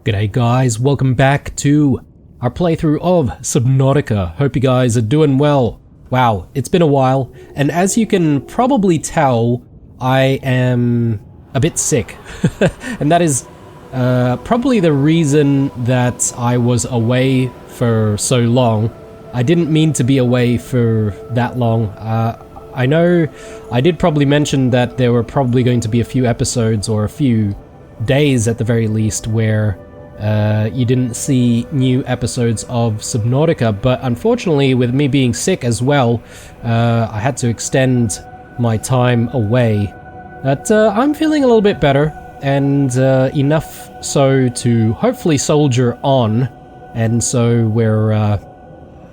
G'day guys, welcome back to our playthrough of Subnautica. Hope you guys are doing well. Wow, it's been a while, and as you can probably tell, I am a bit sick. And that is probably the reason that I was away for so long. I didn't mean to be away for that long. I know I did probably mention that there were probably going to be a few episodes, or a few days at the very least, where you didn't see new episodes of Subnautica, but unfortunately with me being sick as well, I had to extend my time away. But I'm feeling a little bit better, and enough so to hopefully soldier on, and so we're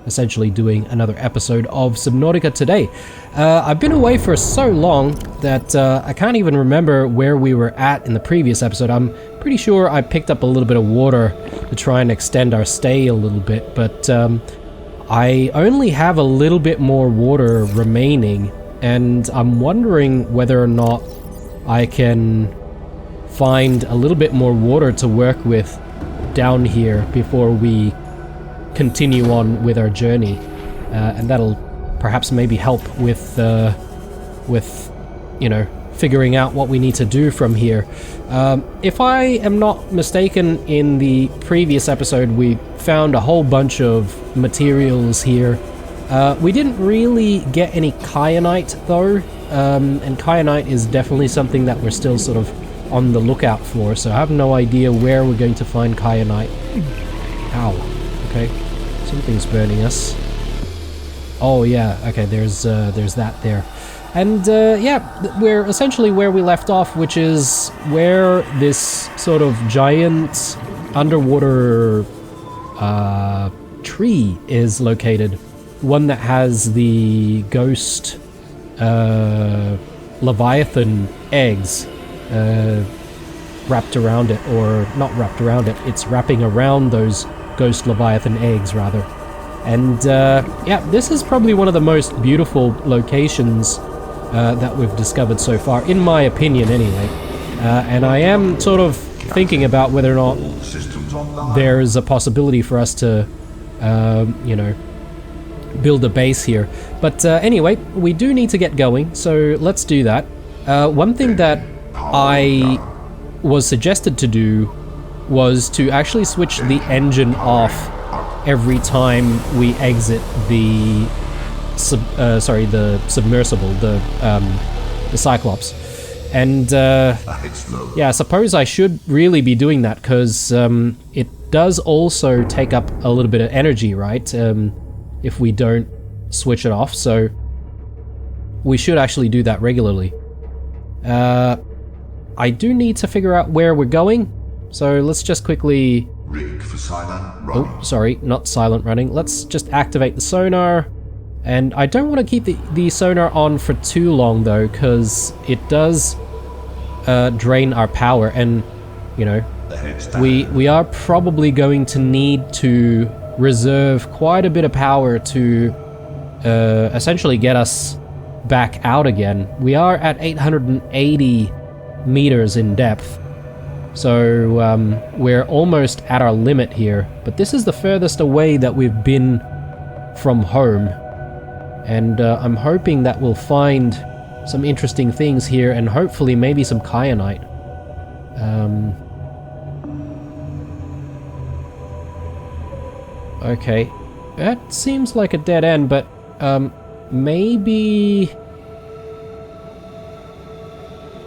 essentially doing another episode of Subnautica today. I've been away for so long that I can't even remember where we were at in the previous episode. I'm pretty sure I picked up a little bit of water to try and extend our stay a little bit, but I only have a little bit more water remaining, and I'm wondering whether or not I can find a little bit more water to work with down here before we continue on with our journey, and that'll perhaps maybe help with you know, figuring out what we need to do from here. If I am not mistaken, in the previous episode we found a whole bunch of materials here. We didn't really get any kyanite though, and kyanite is definitely something that we're still sort of on the lookout for, so I have no idea where we're going to find kyanite. Ow. Okay, something's burning us. Oh yeah, okay, there's that there. And yeah, we're essentially where we left off, which is where this sort of giant underwater tree is located. One that has the ghost Leviathan eggs wrapped around it, or not wrapped around it, it's wrapping around those ghost Leviathan eggs, rather. And yeah, this is probably one of the most beautiful locations that we've discovered so far, in my opinion anyway. And I am sort of thinking about whether or not there's a possibility for us to, you know, build a base here. But anyway, we do need to get going, so let's do that. One thing that I was suggested to do was to actually switch the engine off every time we exit the submersible, the Cyclops. And yeah, I suppose I should really be doing that, because it does also take up a little bit of energy, right? If we don't switch it off, so we should actually do that regularly. I do need to figure out where we're going, so let's just quickly... Rig for silent running. Oh, sorry, not silent running. Let's just activate the sonar. And I don't want to keep the sonar on for too long though, because it does drain our power, and you know, we are probably going to need to reserve quite a bit of power to essentially get us back out again. We are at 880 meters in depth, so we're almost at our limit here, but this is the furthest away that we've been from home, and I'm hoping that we'll find some interesting things here, and hopefully maybe some kyanite. Okay, that seems like a dead end, but maybe...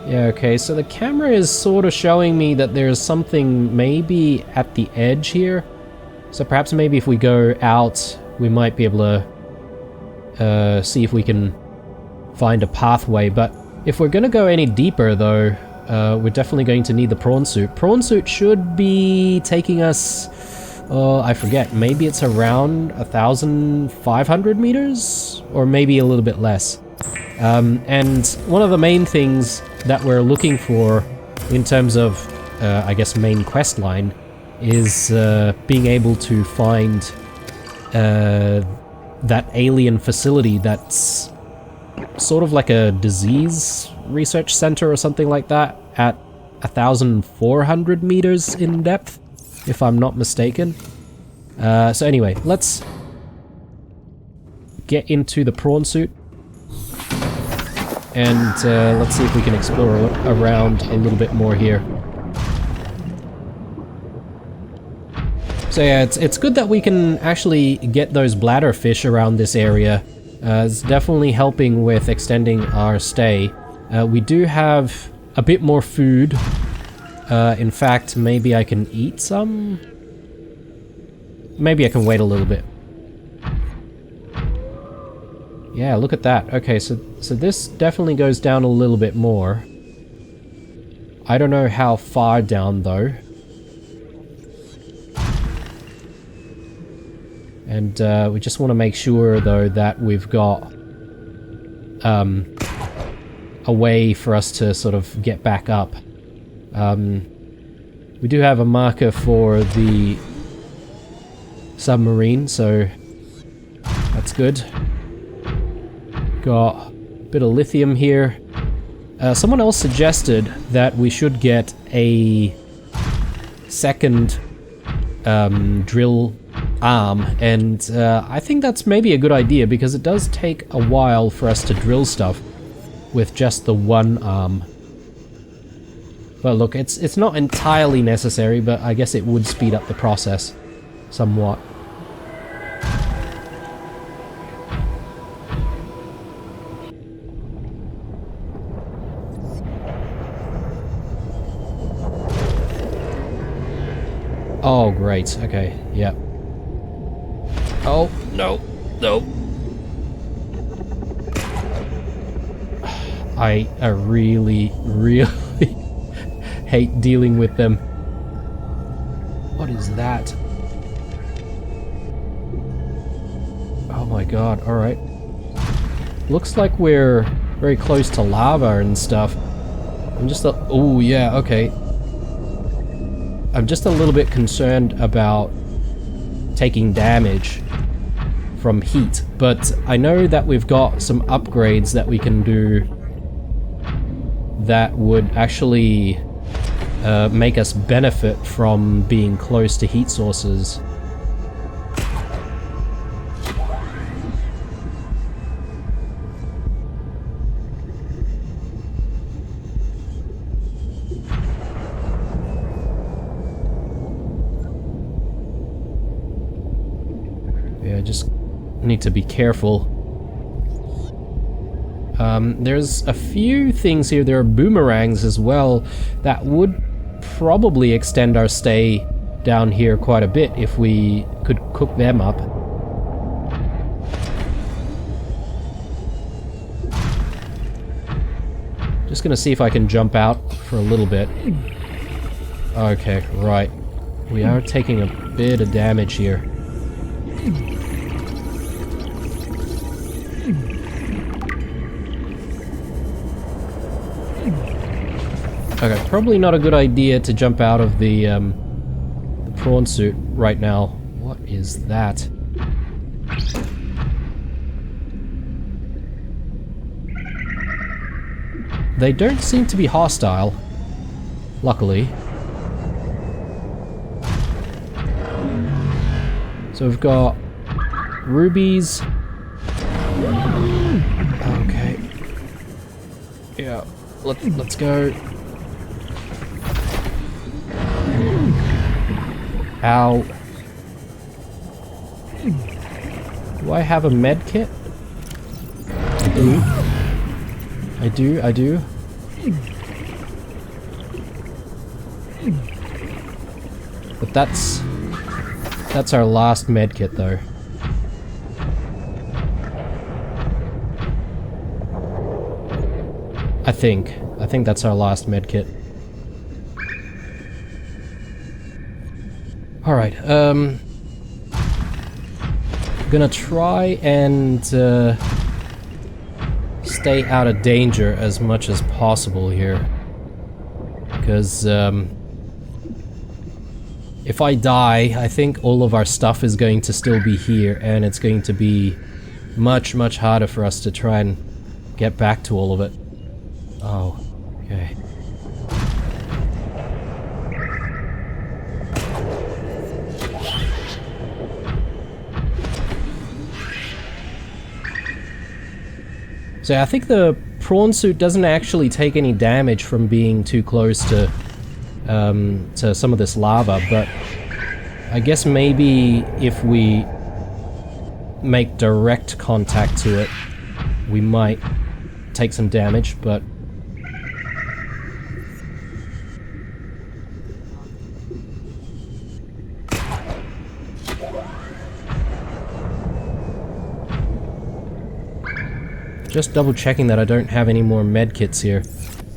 Yeah, okay, so the camera is sort of showing me that there's something maybe at the edge here. So perhaps maybe if we go out, we might be able to see if we can find a pathway. But if we're going to go any deeper though, we're definitely going to need the prawn suit. Prawn suit should be taking us, I forget, maybe it's around 1,500 meters? Or maybe a little bit less. And one of the main things that we're looking for in terms of, I guess, main quest line is being able to find that alien facility that's sort of like a disease research center or something like that at 1,400 meters in depth. if I'm not mistaken. So anyway, let's get into the prawn suit. And let's see if we can explore around a little bit more here. So yeah, it's good that we can actually get those bladder fish around this area. It's definitely helping with extending our stay. We do have a bit more food. In fact, maybe I can eat some? Maybe I can wait a little bit. Yeah, look at that. Okay, so this definitely goes down a little bit more. I don't know how far down though. And we just want to make sure though that we've got a way for us to sort of get back up. We do have a marker for the submarine, so that's good. Got a bit of lithium here. Someone else suggested that we should get a second drill arm, and I think that's maybe a good idea because it does take a while for us to drill stuff with just the one arm. But look, it's not entirely necessary, but I guess it would speed up the process somewhat. Oh, great. Okay, yeah. Oh, no, no. I really, really hate dealing with them. What is that? Oh my god, alright. Looks like we're very close to lava and stuff. I'm just oh yeah, okay. I'm just a little bit concerned about taking damage from heat, but I know that we've got some upgrades that we can do that would actually make us benefit from being close to heat sources. Yeah, just need to be careful. There's a few things here. There are boomerangs as well that would probably extend our stay down here quite a bit if we could cook them up. Just gonna see if I can jump out for a little bit. Okay, right. We are taking a bit of damage here. Okay, probably not a good idea to jump out of the prawn suit right now. What is that? They don't seem to be hostile, luckily. So we've got rubies. Okay. Yeah, let's go. Ow. Do I have a med kit? I do. I do. But that's our last med kit though. I think that's our last med kit. Alright, gonna try and stay out of danger as much as possible here. Because if I die, I think all of our stuff is going to still be here, and it's going to be much, much harder for us to try and get back to all of it. Oh, okay. So I think the prawn suit doesn't actually take any damage from being too close to some of this lava, but I guess maybe if we make direct contact to it, we might take some damage, but just double checking that I don't have any more medkits here.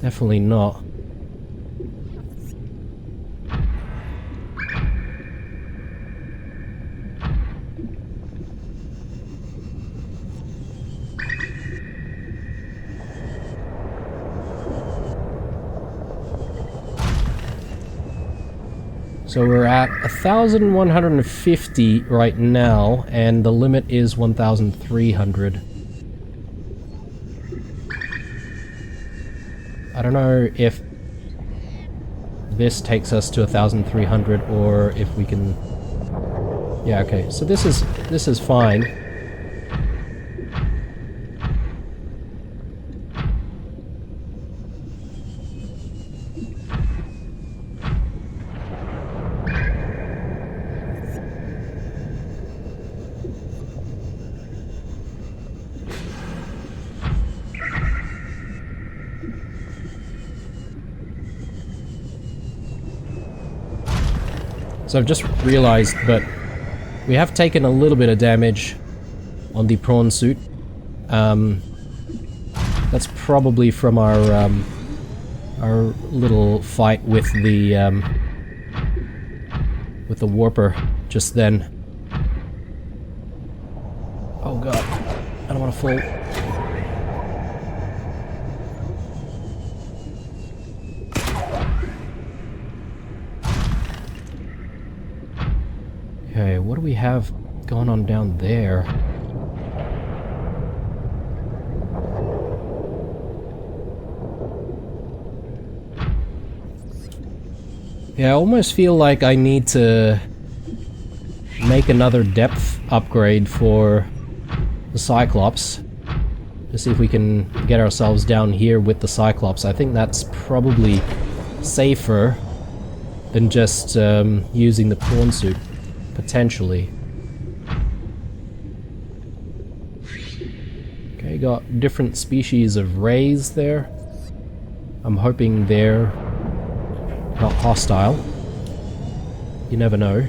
Definitely not. So we're at 1,150 right now, and the limit is 1,300. I don't know if this takes us to 1,300 or if we can... Yeah, okay. So this is fine. So I've just realized, but we have taken a little bit of damage on the prawn suit. That's probably from our little fight with the warper just then. Oh god, I don't want to fall. Okay, what do we have going on down there? Yeah, I almost feel like I need to make another depth upgrade for the Cyclops to see if we can get ourselves down here with the Cyclops. I think that's probably safer than just using the prawn suit. Potentially. Okay, got different species of rays there. I'm hoping they're not hostile. You never know.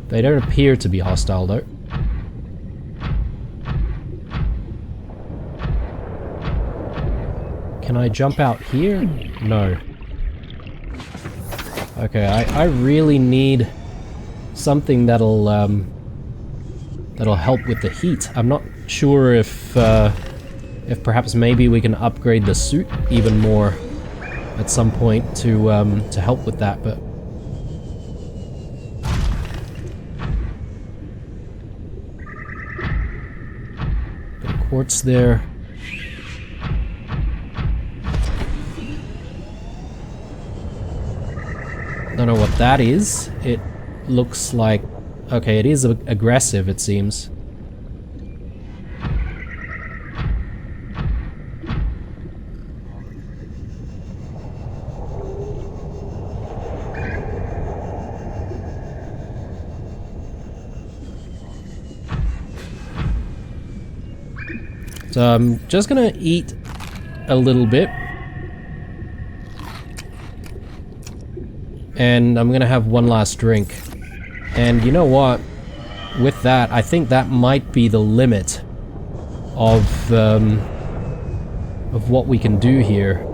They don't appear to be hostile though. Can I jump out here? No. Okay, I really need something that'll help with the heat. I'm not sure if perhaps maybe we can upgrade the suit even more at some point to help with that, but bit of quartz there. Don't know what that is. It looks like... Okay, it is aggressive, it seems. So I'm just gonna eat a little bit. And I'm gonna have one last drink. And you know what? With that, I think that might be the limit of what we can do here.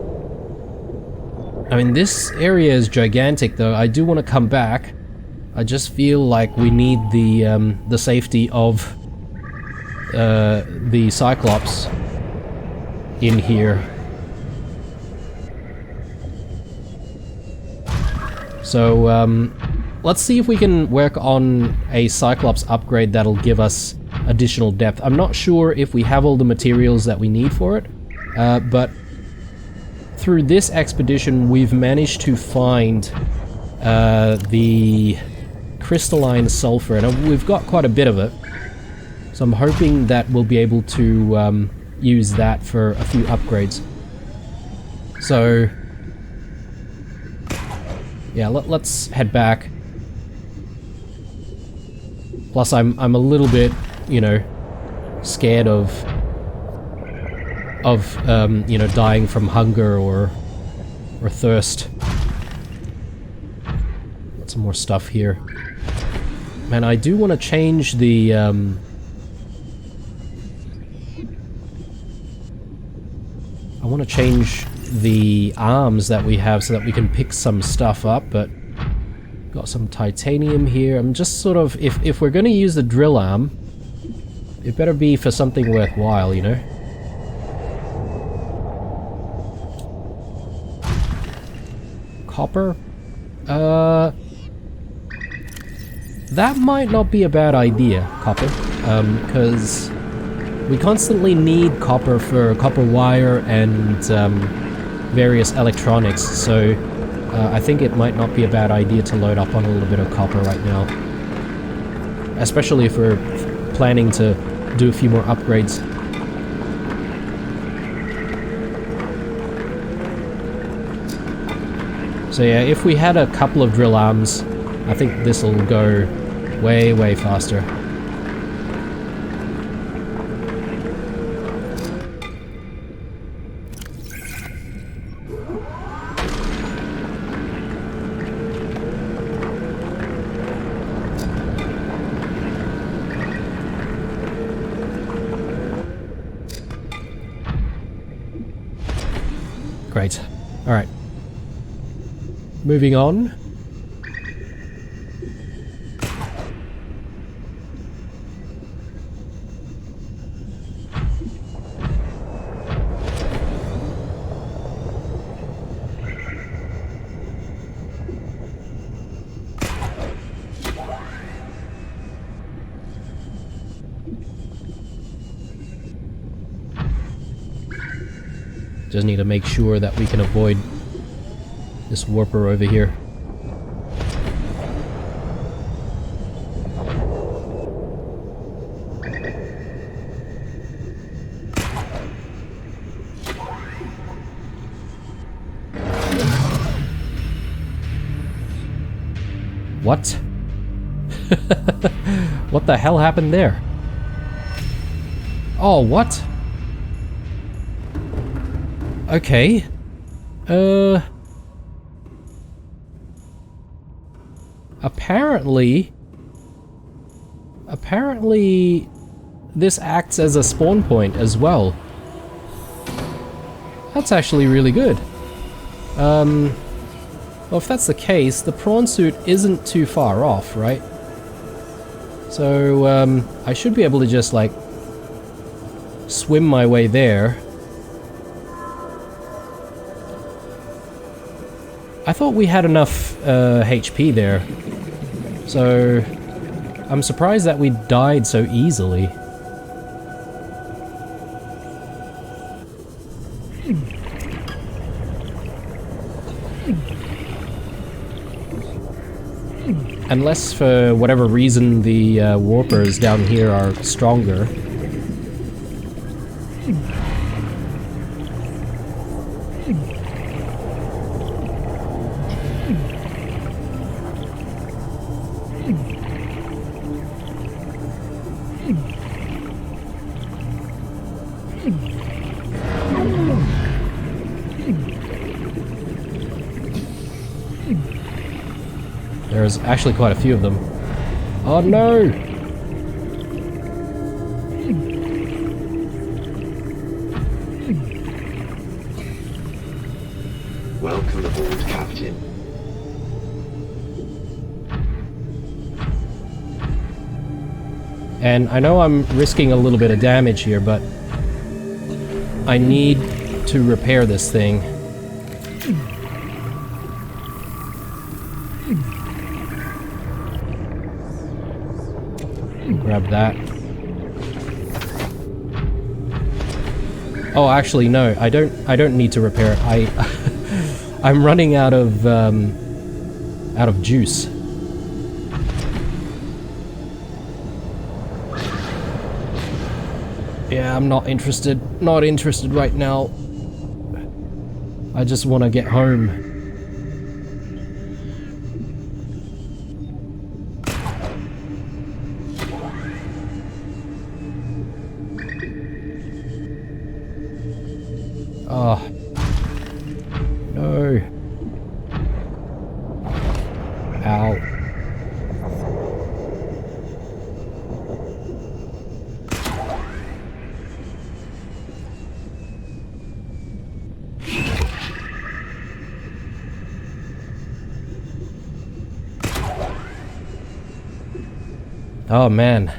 I mean, this area is gigantic, though. I do want to come back. I just feel like we need the safety of the Cyclops in here. So, let's see if we can work on a Cyclops upgrade that'll give us additional depth. I'm not sure if we have all the materials that we need for it, but through this expedition we've managed to find the crystalline sulfur, and we've got quite a bit of it. So I'm hoping that we'll be able to use that for a few upgrades. So yeah, let's head back. Plus I'm a little bit, you know, scared of you know, dying from hunger or thirst. Got some more stuff here. Man, I do want to change the I want to change the arms that we have so that we can pick some stuff up, but got some titanium here. I'm just sort of, if we're going to use the drill arm, it better be for something worthwhile, you know? Copper? That might not be a bad idea, copper, because we constantly need copper for copper wire and various electronics, so I think it might not be a bad idea to load up on a little bit of copper right now. Especially if we're planning to do a few more upgrades. So yeah, if we had a couple of drill arms, I think this will go way, way faster. Great. Alright. Moving on. Just need to make sure that we can avoid this warper over here. What? What the hell happened there? Oh, what? Okay. Apparently this acts as a spawn point as well. That's actually really good. Well, if that's the case, the prawn suit isn't too far off, right? So, I should be able to just, like, swim my way there. I thought we had enough HP there, so I'm surprised that we died so easily. Unless for whatever reason the warpers down here are stronger. There's actually quite a few of them. Oh no! Welcome aboard, Captain. And I know I'm risking a little bit of damage here, but I need to repair this thing. Grab that. Oh, actually, no. I don't need to repair it. I'm running out of out of juice. Yeah, I'm not interested. Not interested right now. I just want to get home. Oh. No. Ow. Oh man.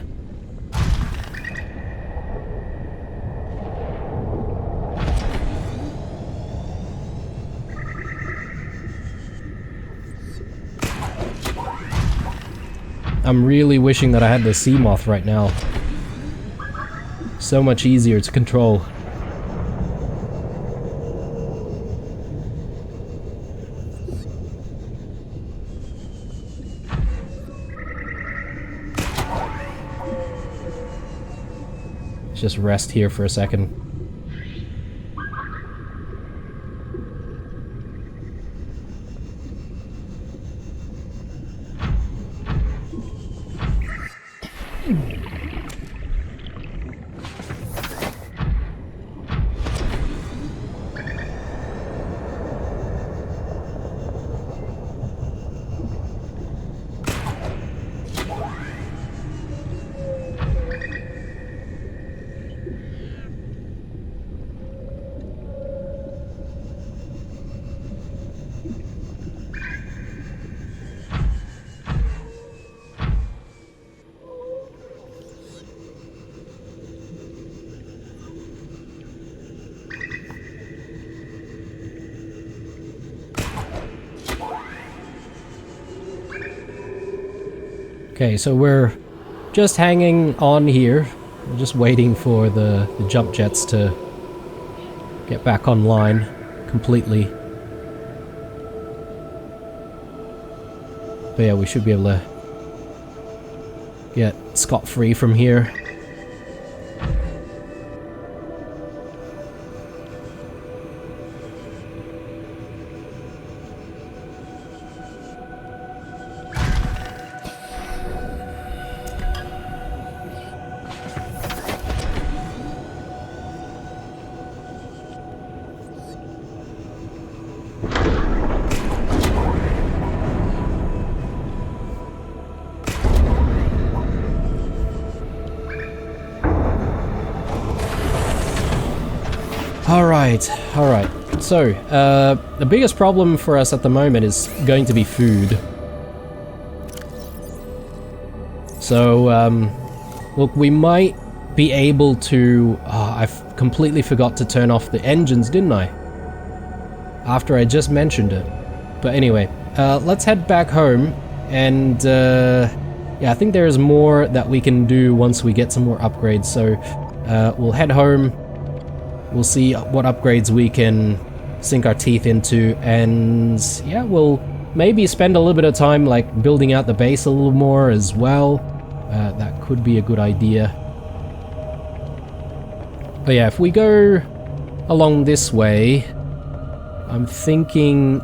I'm really wishing that I had the sea moth right now. So much easier to control. Just rest here for a second. Okay, so we're just hanging on here. We're just waiting for the jump jets to get back online completely. But yeah, we should be able to get scot-free from here. Alright. So, the biggest problem for us at the moment is going to be food. So, look, we might be able to... I completely forgot to turn off the engines, didn't I? After I just mentioned it. But anyway, let's head back home, and yeah, I think there's more that we can do once we get some more upgrades, so we'll head home. We'll see what upgrades we can sink our teeth into, and yeah, we'll maybe spend a little bit of time like building out the base a little more as well. That could be a good idea. But yeah, if we go along this way, I'm thinking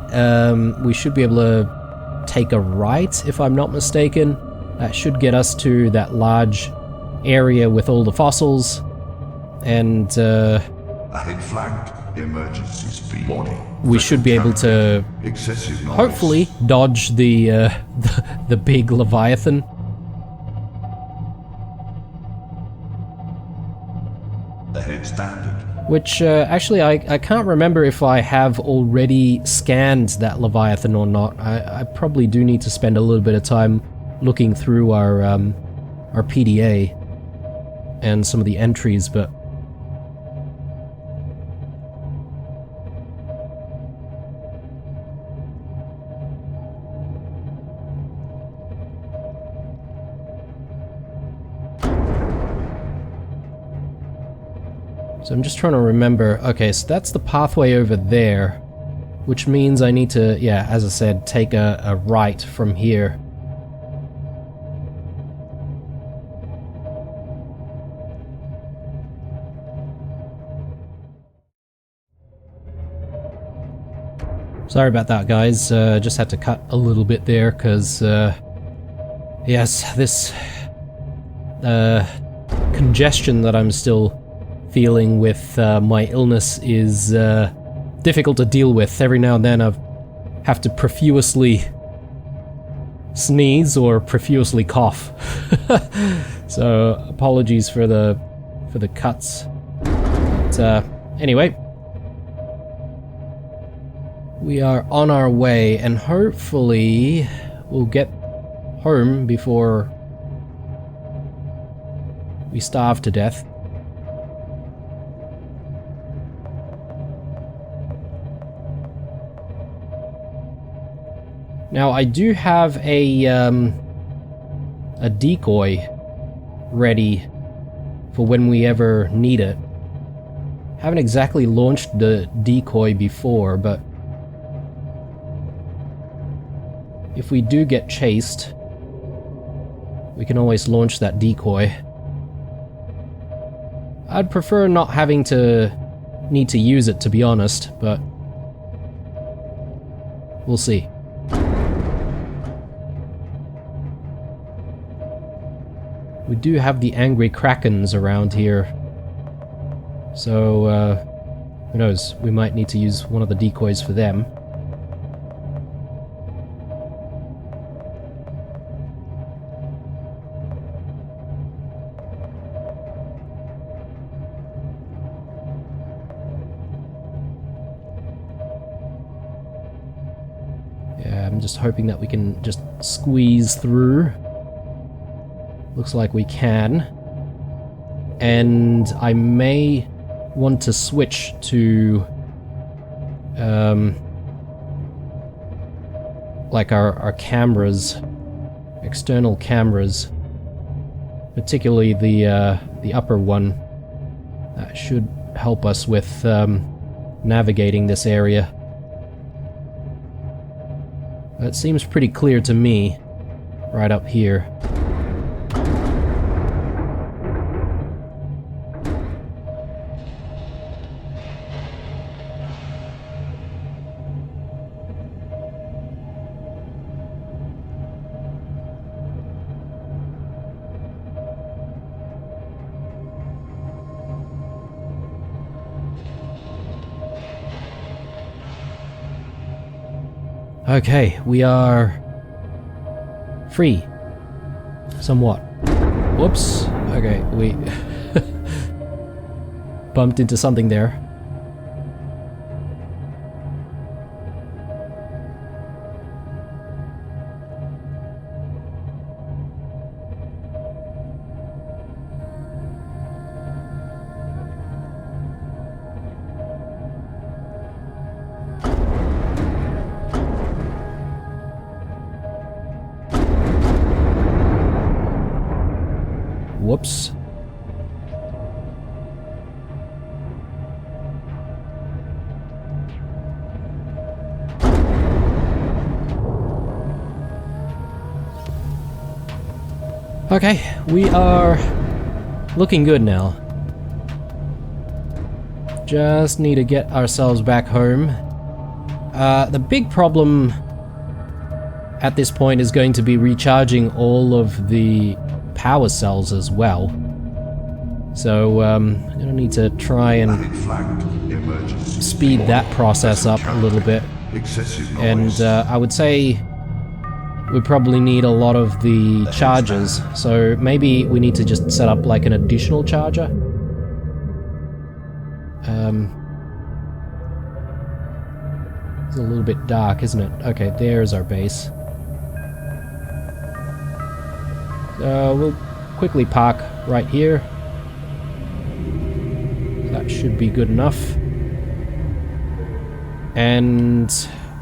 we should be able to take a right, if I'm not mistaken. That should get us to that large area with all the fossils, and Ahead flagged. Emergency speed. Warning. We should be able to Excessive noise. hopefully dodge the the big Leviathan. Ahead standard. Which actually I can't remember if I have already scanned that Leviathan or not. I probably do need to spend a little bit of time looking through our PDA and some of the entries, but so I'm just trying to remember. Okay, so that's the pathway over there. which means I need to, yeah, as I said, take a right from here. Sorry about that, guys. Just had to cut a little bit there because, yes, this congestion that I'm still feeling with my illness is difficult to deal with. Every now and then I have to profusely sneeze or profusely cough. So apologies for the cuts. But anyway, we are on our way, and hopefully we'll get home before we starve to death. Now I do have a decoy ready for when we ever need it. Haven't exactly launched the decoy before, but if we do get chased, we can always launch that decoy. I'd prefer not having to need to use it, to be honest, but we'll see. We do have the angry krakens around here, so who knows, we might need to use one of the decoys for them. Yeah, I'm just hoping that we can just squeeze through. Looks like we can. And I may want to switch to like our cameras, external cameras, particularly the upper one. That should help us with navigating this area. That seems pretty clear to me, right up here. Okay, we are free. Somewhat. Whoops. Okay, we bumped into something there. Whoops. Okay, we are looking good now. Just need to get ourselves back home. The big problem at this point is going to be recharging all of the power cells as well. So I'm gonna need to try and speed that process up a little bit. And I would say we probably need a lot of the chargers, so maybe we need to just set up like an additional charger. It's a little bit dark, isn't it? Okay, there's our base. We'll quickly park right here. That should be good enough. And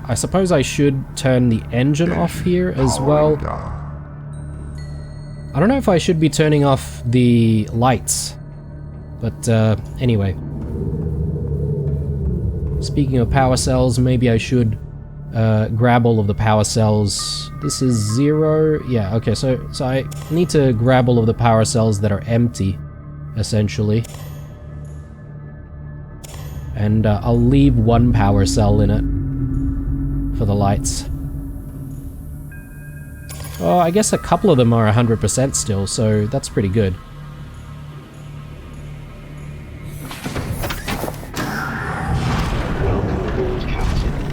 I suppose I should turn the engine off here as well. I don't know if I should be turning off the lights, but anyway. speaking of power cells, maybe I should grab all of the power cells. This is 0. Yeah, okay, so I need to grab all of the power cells that are empty, essentially. And I'll leave 1 power cell in it for the lights. Oh, I guess a couple of them are 100% still, so that's pretty good. Welcome aboard, Captain.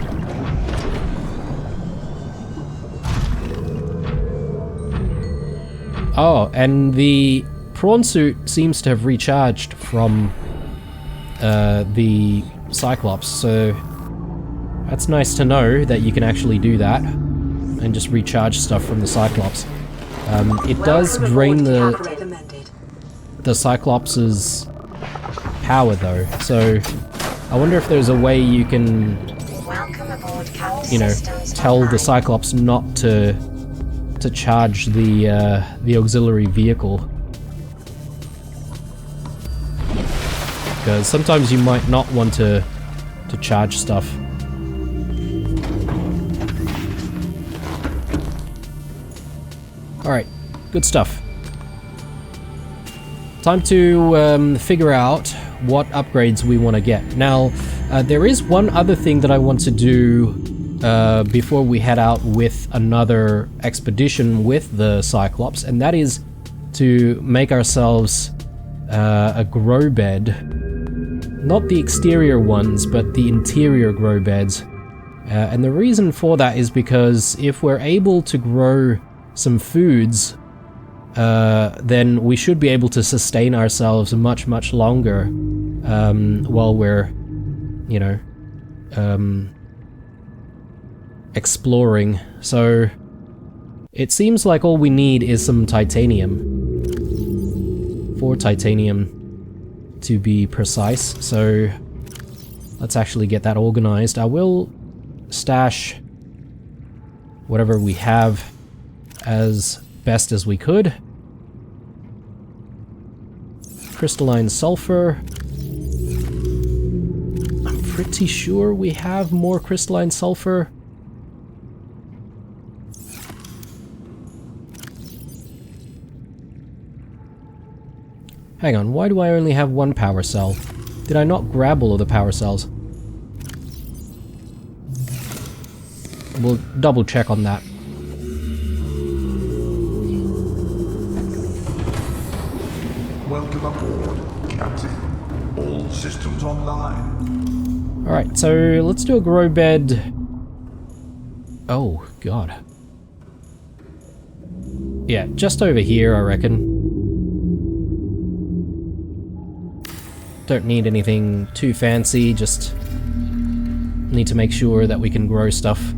Oh, and the prawn suit seems to have recharged from the Cyclops, so that's nice to know that you can actually do that and just recharge stuff from the Cyclops. It does drain the Cyclops' power though, so I wonder if there's a way you can, you know, tell the Cyclops not to charge the auxiliary vehicle. Because sometimes you might not want to charge stuff. Alright, good stuff. Time to figure out what upgrades we want to get. Now, there is one other thing that I want to do before we head out with another expedition with the Cyclops, and that is to make ourselves a grow bed. Not the exterior ones, but the interior grow beds. And the reason for that is because if we're able to grow some foods, then we should be able to sustain ourselves much, much longer while we're, you know, exploring. So it seems like all we need is some titanium. 4 titanium to be precise, so let's actually get that organized. I will stash whatever we have as best as we could. Crystalline sulfur. I'm pretty sure we have more crystalline sulfur. Hang on, why do I only have 1 power cell? Did I not grab all of the power cells? We'll double check on that. Welcome aboard, Captain. All systems online. Alright, so let's do a grow bed. Oh, God. Yeah, just over here, I reckon. Don't need anything too fancy, just need to make sure that we can grow stuff.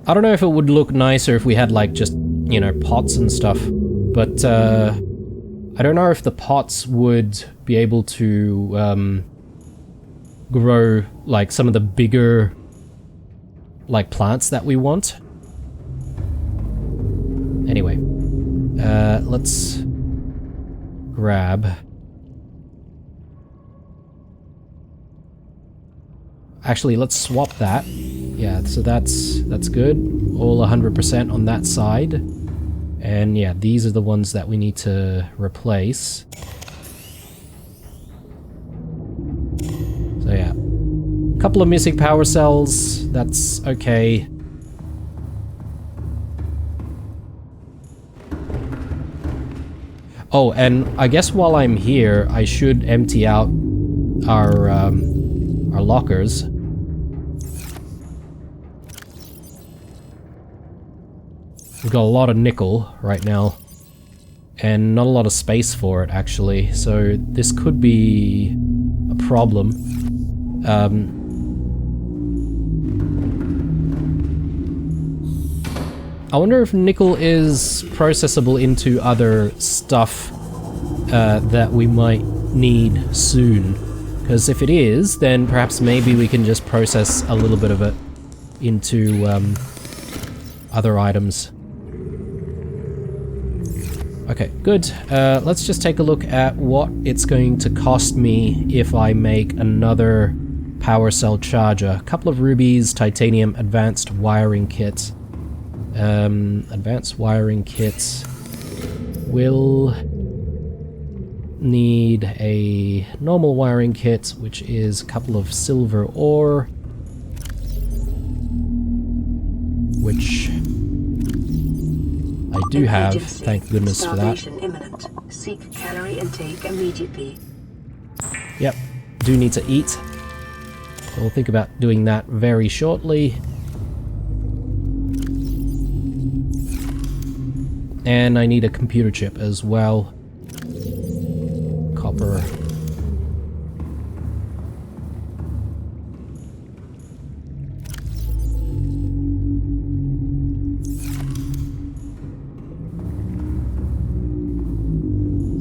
I don't know if it would look nicer if we had like just, you know, pots and stuff, but I don't know if the pots would be able to grow like some of the bigger like plants that we want. Anyway, let's grab. Actually, let's swap that. Yeah, so that's good. All 100% on that side. And yeah, these are the ones that we need to replace. So yeah, a couple of missing power cells. That's okay. Oh, and I guess while I'm here, I should empty out our lockers. We've got a lot of nickel right now, and not a lot of space for it, actually, so this could be a problem. I wonder if nickel is processable into other stuff that we might need soon. Because if it is, then perhaps maybe we can just process a little bit of it into other items. Okay, good. Let's just take a look at what it's going to cost me if I make another power cell charger. A couple of rubies, titanium, advanced wiring kit. Advanced wiring kits will need a normal wiring kit, which is a couple of silver ore, which I do have, thank goodness for that. Imminent. Seek calorie intake immediately. Yep, do need to eat. So we'll think about doing that very shortly. And I need a computer chip as well. Copper.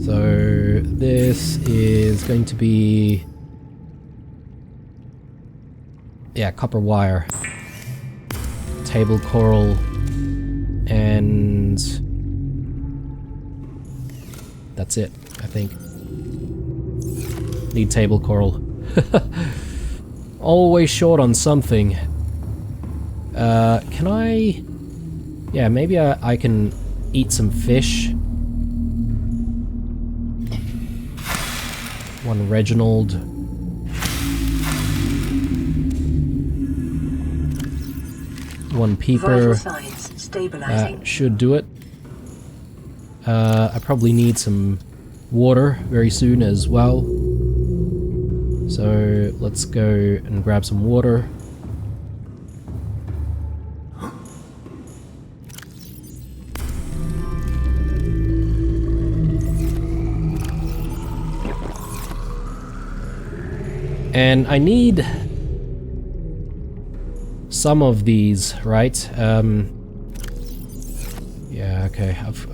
So this is going to be, yeah, copper wire, table coral, and that's it, I think. Need table coral. Always short on something. Can I... Yeah, maybe I can eat some fish. One Reginald. One Peeper. Should do it. I probably need some water very soon as well. So let's go and grab some water. And I need some of these, right? Yeah, okay. I've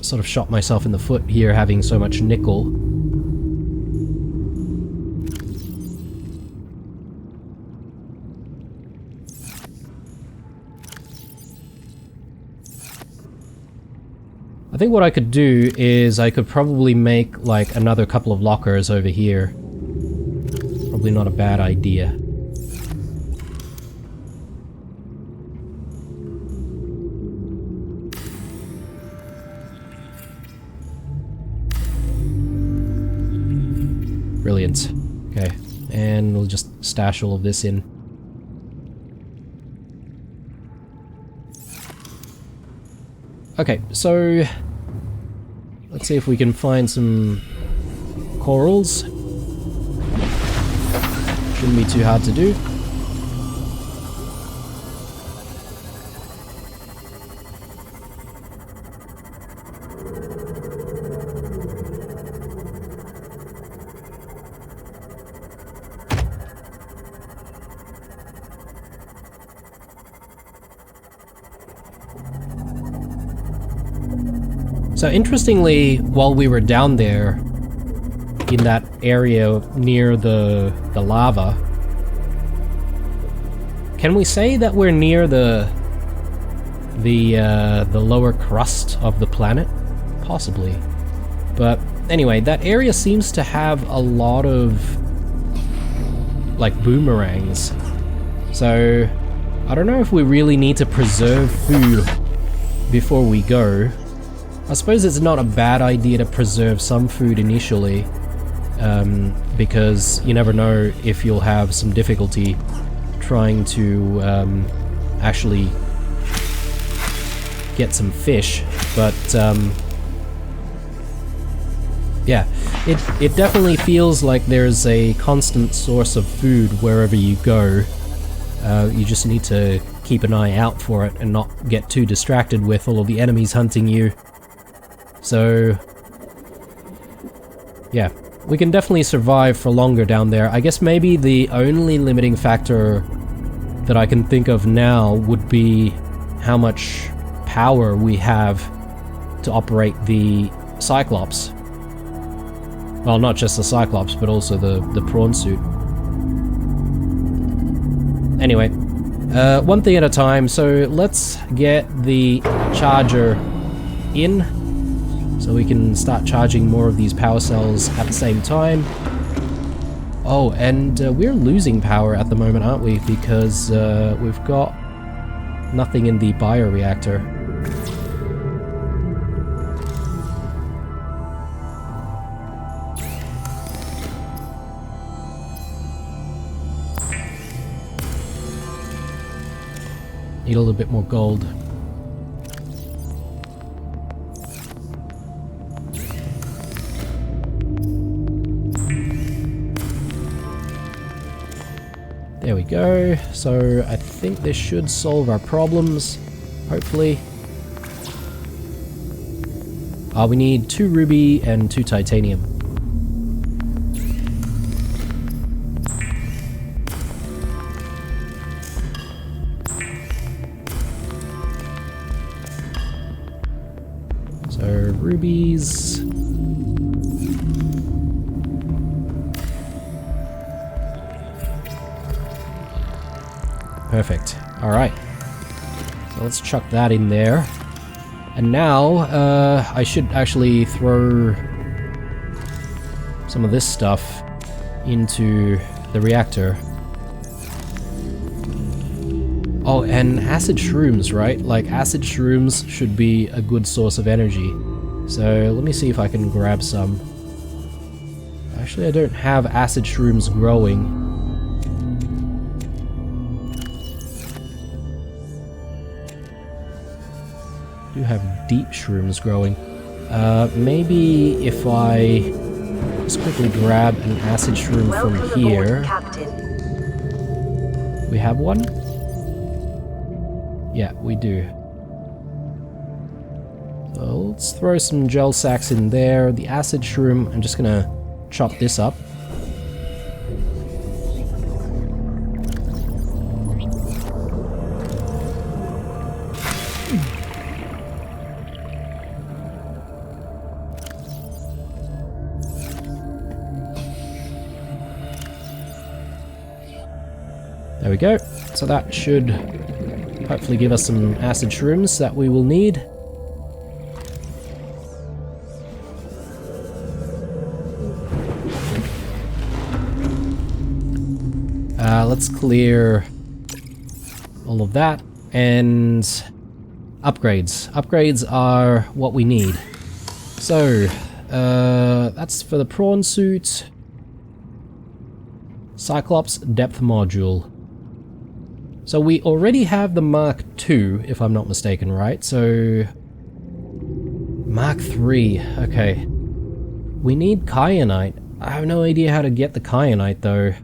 sort of shot myself in the foot here having so much nickel. I think what I could do is I could probably make like another couple of lockers over here. Probably not a bad idea. Brilliant. Okay, and we'll just stash all of this in. Okay, so let's see if we can find some corals. Shouldn't be too hard to do. So interestingly, while we were down there in that area near the lava, can we say that we're near the lower crust of the planet? Possibly. But anyway, that area seems to have a lot of like boomerangs. So I don't know if we really need to preserve food before we go. I suppose it's not a bad idea to preserve some food initially, because you never know if you'll have some difficulty trying to actually get some fish. But yeah, it definitely feels like there's a constant source of food wherever you go. You just need to keep an eye out for it and not get too distracted with all of the enemies hunting you. So, yeah, we can definitely survive for longer down there. I guess maybe the only limiting factor that I can think of now would be how much power we have to operate the Cyclops. Well, not just the Cyclops, but also the prawn suit. Anyway, one thing at a time, so let's get the charger in. so we can start charging more of these power cells at the same time. Oh, and we're losing power at the moment, aren't we? Because we've got nothing in the bioreactor. Need a little bit more gold. There we go. So I think this should solve our problems, hopefully. We need 2 ruby and 2 titanium. So rubies. Perfect. Alright. So let's chuck that in there. And now, I should actually throw some of this stuff into the reactor. Oh, and acid shrooms, right? Like, acid shrooms should be a good source of energy. So let me see if I can grab some. Actually, I don't have acid shrooms growing. Do have deep shrooms growing. Maybe if I just quickly grab an acid shroom from here. Captain. We have one? Yeah, we do. So let's throw some gel sacks in there. The acid shroom, I'm just gonna chop this up. There we go. So that should hopefully give us some acid shrooms that we will need. Let's clear all of that. And upgrades. Upgrades are what we need. So, that's for the prawn suit. Cyclops depth module. So we already have the Mark II, if I'm not mistaken, right? So Mark III, okay. We need kyanite. I have no idea how to get the kyanite though.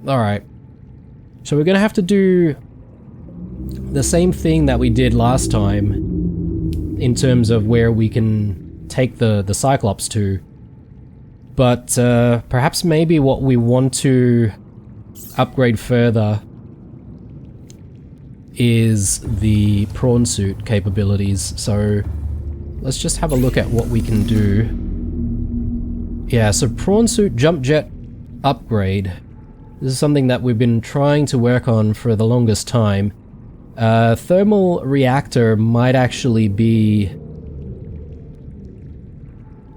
Alright. So we're gonna have to do the same thing that we did last time in terms of where we can take the Cyclops to. But perhaps maybe what we want to upgrade further is the prawn suit capabilities. So let's just have a look at what we can do. Yeah, so prawn suit jump jet upgrade. This is something that we've been trying to work on for the longest time. Thermal reactor might actually be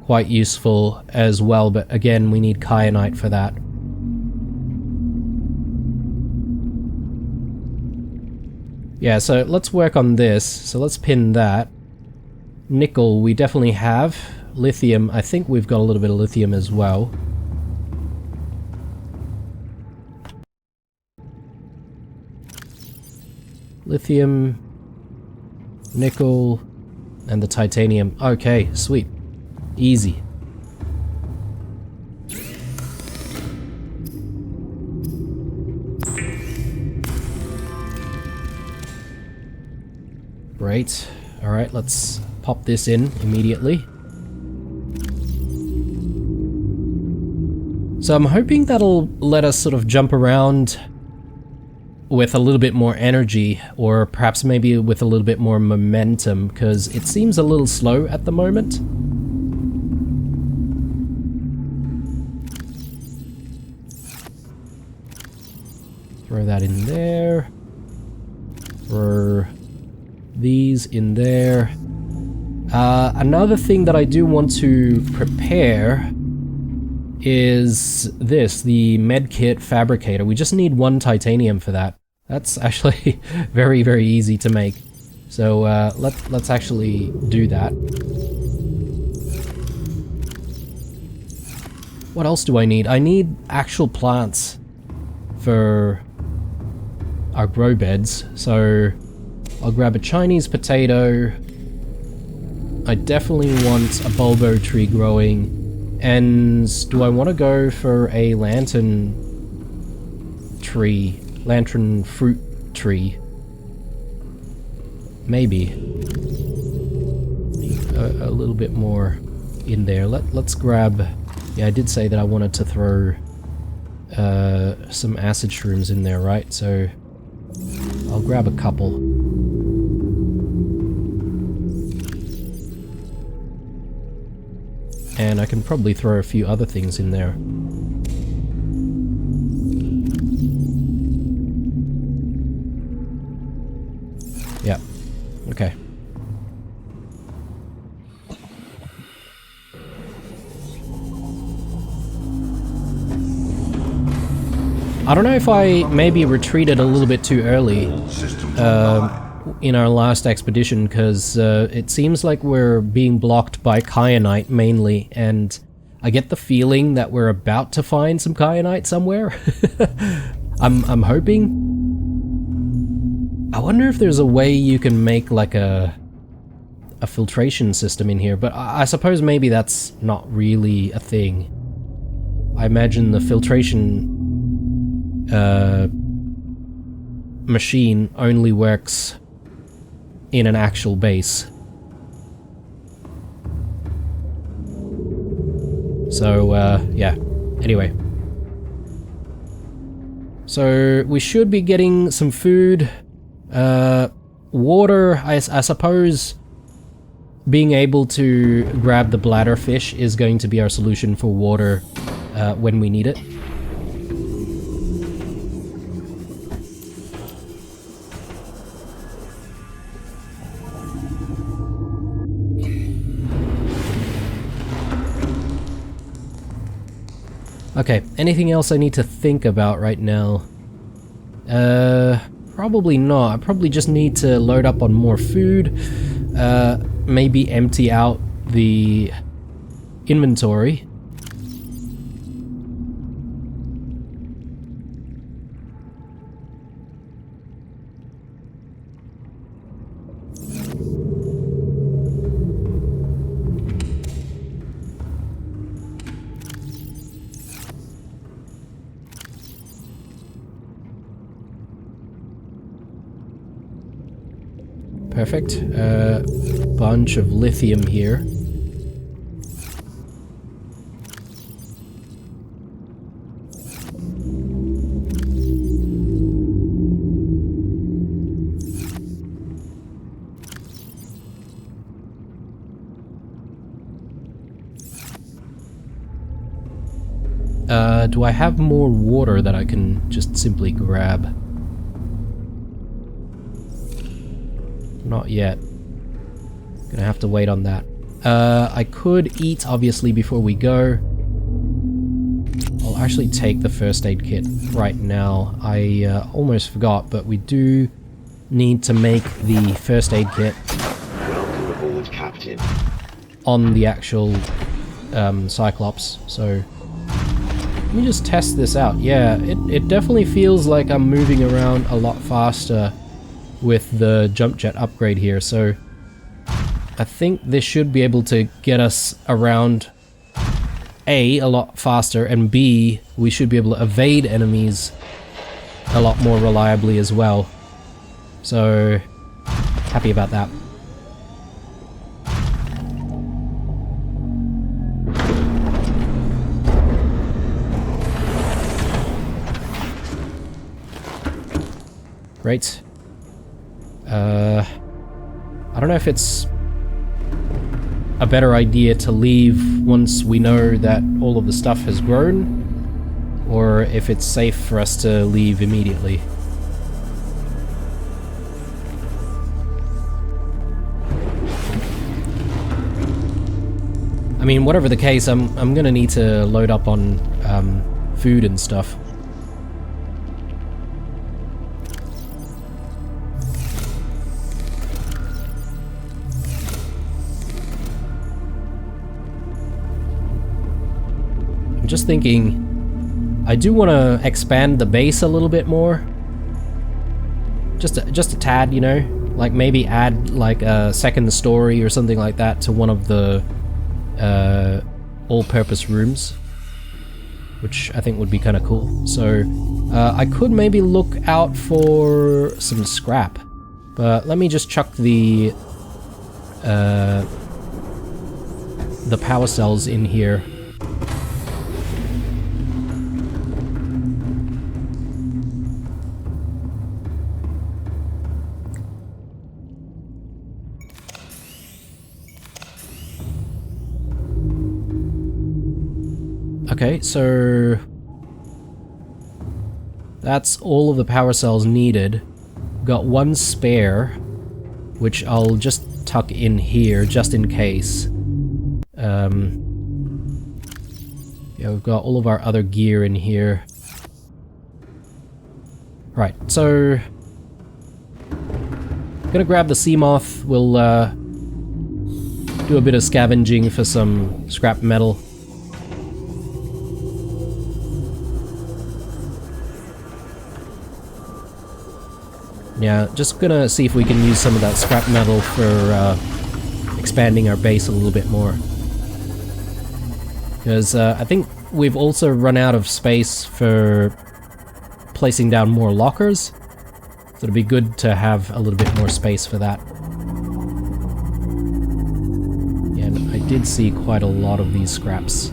quite useful as well, but again, we need kyanite for that. Yeah, so let's work on this. So let's pin that. Nickel, we definitely have. Lithium, I think we've got a little bit of lithium as well. Lithium, nickel, and the titanium. Okay, sweet. Easy. Great. Alright, let's pop this in immediately. So I'm hoping that'll let us sort of jump around with a little bit more energy, or perhaps maybe with a little bit more momentum, because it seems a little slow at the moment. Throw that in there. Throw these in there. Another thing that I do want to prepare is this, the medkit fabricator. We just need 1 titanium for that. That's actually very, very easy to make. So let's actually do that. What else do I need? I need actual plants for our grow beds. So I'll grab a Chinese potato. I definitely want a bulbo tree growing. And do I want to go for a lantern fruit tree? Maybe. A little bit more in there. Let's grab... Yeah, I did say that I wanted to throw some acid shrooms in there, right? So I'll grab a couple. And I can probably throw a few other things in there. Yeah. Okay. I don't know if I maybe retreated a little bit too early in our last expedition, because it seems like we're being blocked by kyanite mainly, and I get the feeling that we're about to find some kyanite somewhere. I'm hoping. I wonder if there's a way you can make like a filtration system in here, but I suppose maybe that's not really a thing. I imagine the filtration machine only works in an actual base. So, yeah. Anyway. So, we should be getting some food. Water, I suppose being able to grab the bladder fish is going to be our solution for water when we need it. Okay, anything else I need to think about right now? Probably not. I probably just need to load up on more food, maybe empty out the inventory. Perfect. Bunch of lithium here. Do I have more water that I can just simply grab? Not yet. Gonna have to wait on that. I could eat, obviously, before we go. I'll actually take the first aid kit right now. I almost forgot, but we do need to make the first aid kit Welcome aboard, Captain. on the actual Cyclops, so let me just test this out. Yeah, it definitely feels like I'm moving around a lot faster with the jump jet upgrade here, so I think this should be able to get us around A, a lot faster, and B, we should be able to evade enemies a lot more reliably as well. So, happy about that. Great. I don't know if it's a better idea to leave once we know that all of the stuff has grown, or if it's safe for us to leave immediately. mean, whatever the case, I'm gonna need to load up on food and stuff. I'm just thinking, I do want to expand the base a little bit more. Just a tad, you know? Like maybe add like a second story or something like that to one of the all-purpose rooms, which I think would be kind of cool. So I could maybe look out for some scrap, but let me just chuck the power cells in here. Okay, so that's all of the power cells needed. Got one spare, which I'll just tuck in here just in case. Yeah, we've got all of our other gear in here. Right, so gonna grab the sea moth. We'll do a bit of scavenging for some scrap metal. Yeah, just gonna see if we can use some of that scrap metal for expanding our base a little bit more. Because I think we've also run out of space for placing down more lockers. So it'd be good to have a little bit more space for that. Yeah, and I did see quite a lot of these scraps.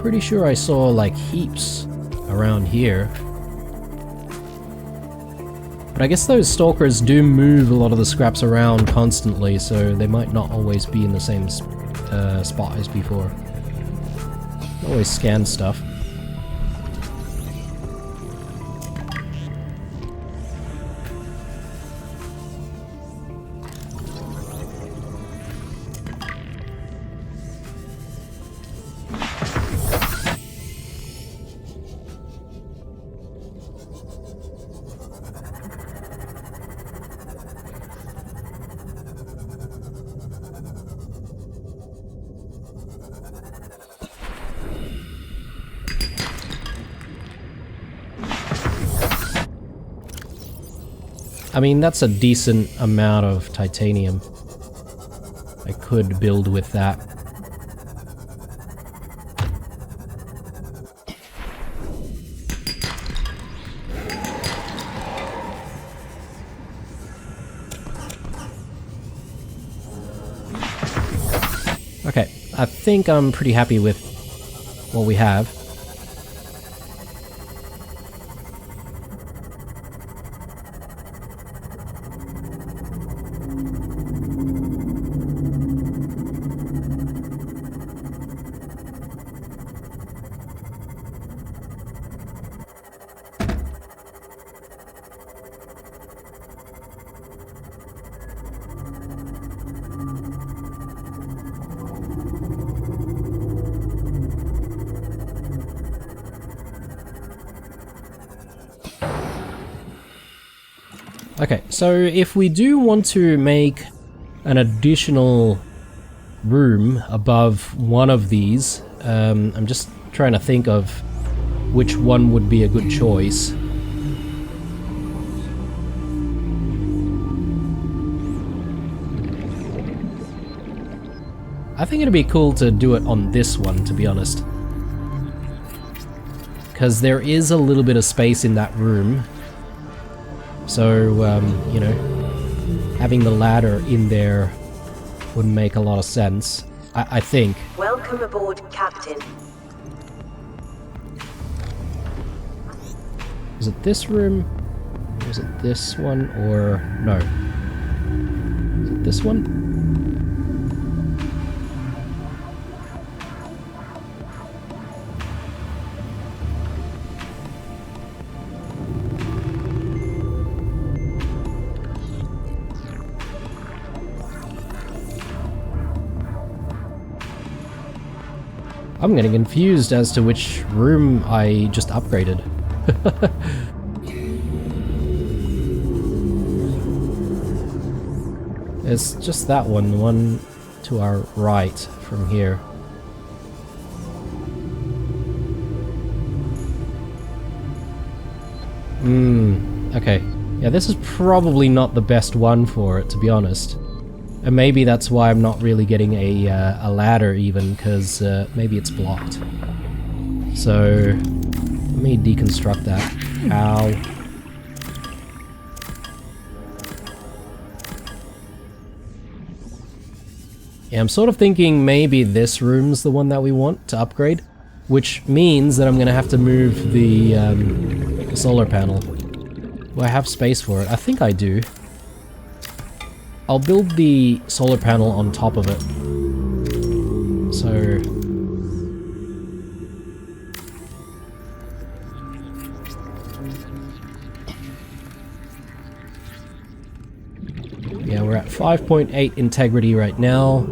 Pretty sure I saw like heaps around here. But I guess those stalkers do move a lot of the scraps around constantly, so they might not always be in the same spot as before. Always scan stuff. I mean, that's a decent amount of titanium. I could build with that. Okay, I think I'm pretty happy with what we have. Okay, so if we do want to make an additional room above one of these, I'm just trying to think of which one would be a good choice. I think it'd be cool to do it on this one, to be honest. because there is a little bit of space in that room. So, you know, having the ladder in there would make a lot of sense, I think. Welcome aboard, Captain. Is it this room? Was it this one? Or no? Is it this one? I'm getting confused as to which room I just upgraded. It's just that one, the one to our right from here. Okay. Yeah, this is probably not the best one for it, to be honest. And maybe that's why I'm not really getting a ladder even, because maybe it's blocked. So, let me deconstruct that. Ow. Yeah, I'm sort of thinking maybe this room's the one that we want to upgrade, which means that I'm going to have to move the solar panel. Do I have space for it? I think I do. I'll build the solar panel on top of it. So... yeah, we're at 5.8 integrity right now.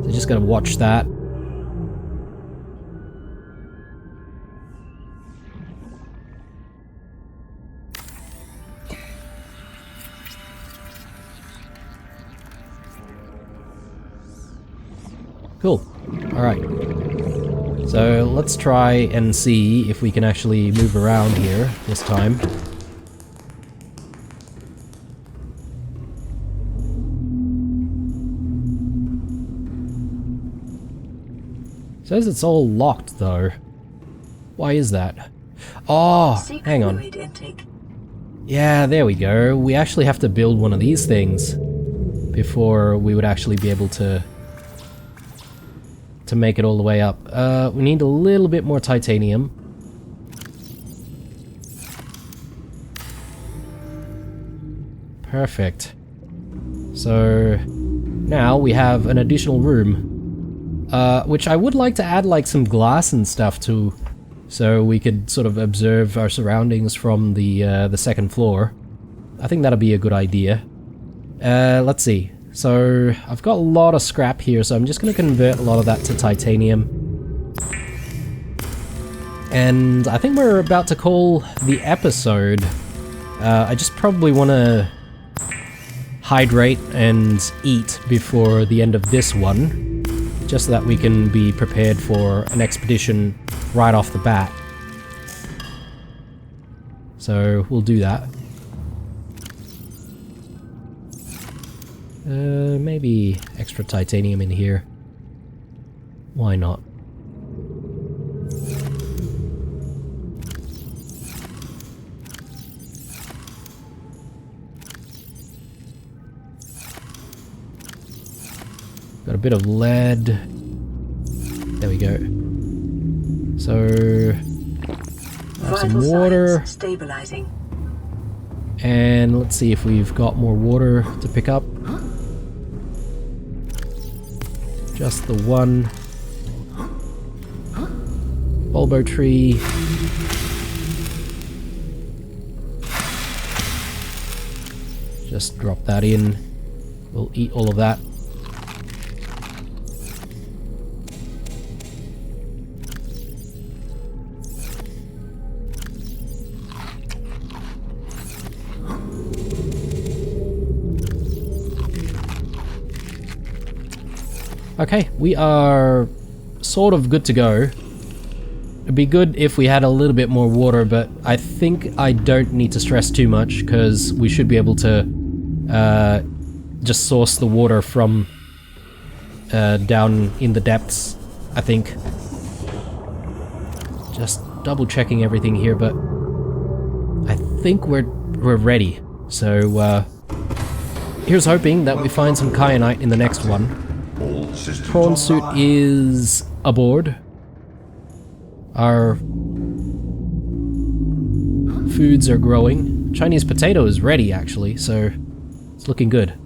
So just gotta watch that. Cool. Alright. So let's try and see if we can actually move around here this time. Says it's all locked though. Why is that? Oh, hang on. Yeah, there we go. We actually have to build one of these things before we would actually be able to make it all the way up. We need a little bit more titanium. Perfect. So now we have an additional room, which I would like to add like some glass and stuff to, so we could sort of observe our surroundings from the second floor. I think that'll be a good idea. Let's see. So I've got a lot of scrap here, so I'm just going to convert a lot of that to titanium. And I think we're about to call the episode. I just probably want to hydrate and eat before the end of this one, just so that we can be prepared for an expedition right off the bat. So we'll do that. Maybe extra titanium in here. Why not? Got a bit of lead. There we go. So, have some water. Stabilizing. And let's see if we've got more water to pick up. Just the one. Bulbo tree. Just drop that in. We'll eat all of that. Okay, we are sort of good to go. It'd be good if we had a little bit more water, but I think I don't need to stress too much, because we should be able to just source the water from down in the depths, I think. Just double checking everything here, but I think we're ready. So here's hoping that we find some kyanite in the next one. All systems Prawn suit online. is aboard. Our foods are growing. Chinese potato is ready, actually, so it's looking good.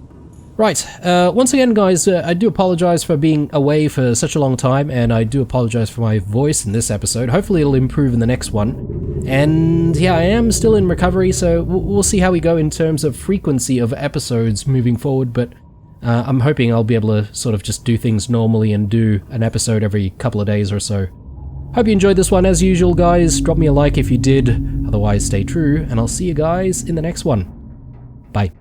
Right, once again, guys, I do apologize for being away for such a long time, and I do apologize for my voice in this episode. Hopefully it'll improve in the next one. And yeah, I am still in recovery, so we'll see how we go in terms of frequency of episodes moving forward, but I'm hoping I'll be able to sort of just do things normally and do an episode every couple of days or so. Hope you enjoyed this one. As usual, guys, drop me a like if you did. Otherwise, stay true, and I'll see you guys in the next one. Bye.